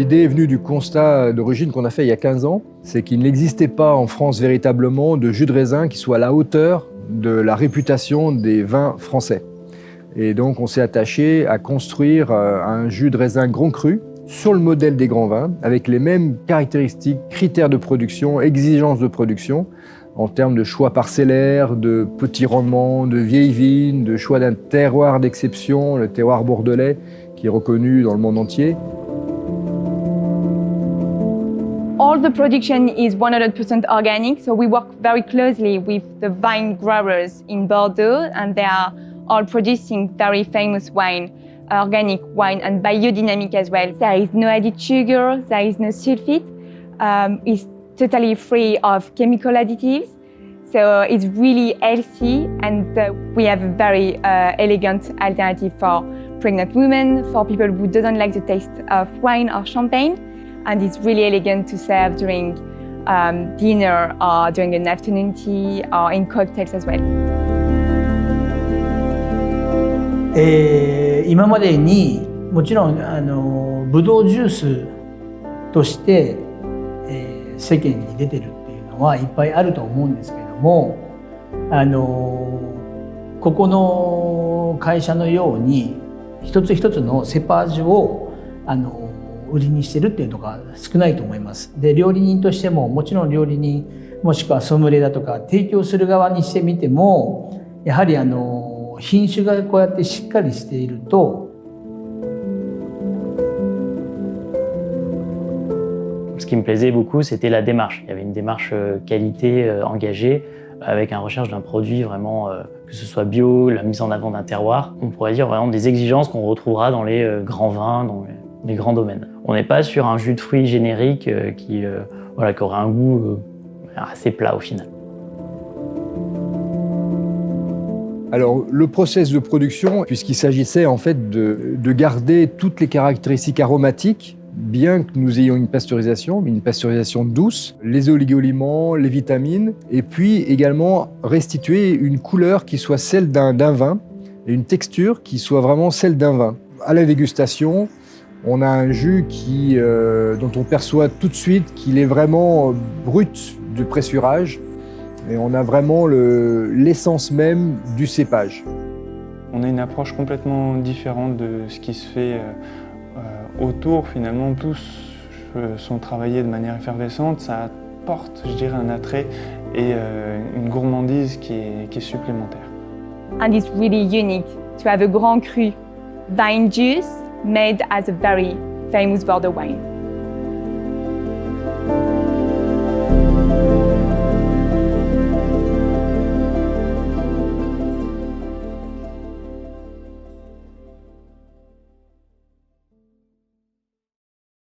L'idée est venue du constat d'origine qu'on a fait il y a 15 ans, c'est qu'il n'existait pas en France véritablement de jus de raisin qui soit à la hauteur de la réputation des vins français. Et donc on s'est attaché à construire un jus de raisin grand cru sur le modèle des grands vins, avec les mêmes caractéristiques, critères de production, exigences de production, en termes de choix parcellaires, de petits rendements, de vieilles vignes, de choix d'un terroir d'exception, le terroir bordelais, qui est reconnu dans le monde entier. All the production is 100% organic, so we work very closely with the vine growers in Bordeaux, and they are all producing very famous wine, organic wine, and biodynamic as well. There is no added sugar, there is no sulfate. It's totally free of chemical additives, so it's really healthy, and we have a very elegant alternative for pregnant women, for people who don't like the taste of wine or champagne, and it's really elegant to serve during dinner or during an afternoon tea or in cocktails as well. 今までにもちろんブドウジュースとして、世間に出てるっていうのはいっぱいあると思うんですけども、ここの会社のように一つ一つのセパージュを売りにしてるっていうのが少ないと思います。で、料理人としてももちろん料理人もしくはソムリエだとか提供する側にしてみても、やはり品種がこうやってしっかりしていると。Ce qui me plaisait beaucoup, c'était la démarche. Il y avait une démarche qualité engagée, avec une recherche d'un produit vraiment, que ce soit bio, la mise en avant d'un terroir. On pourrait dire vraiment des exigences qu'on retrouvera dans les grands vins, dans les grands domaines. On n'est pas sur un jus de fruits générique qui aurait un goût assez plat au final. Alors, le process de production, puisqu'il s'agissait en fait de garder toutes les caractéristiques aromatiques, bien que nous ayons une pasteurisation douce, les oligo-éléments, les vitamines, et puis également restituer une couleur qui soit celle d'un vin et une texture qui soit vraiment celle d'un vin. À la dégustation, on a un jus dont on perçoit tout de suite qu'il est vraiment brut du pressurage, et on a vraiment l'essence même du cépage. On a une approche complètement différente de ce qui se fait autour. Finalement, tous sont travaillés de manière effervescente. Ça apporte, je dirais, un attrait et une gourmandise qui est supplémentaire. And it's really unique to have a grand cru vine juice made as a very famous Bordeaux wine.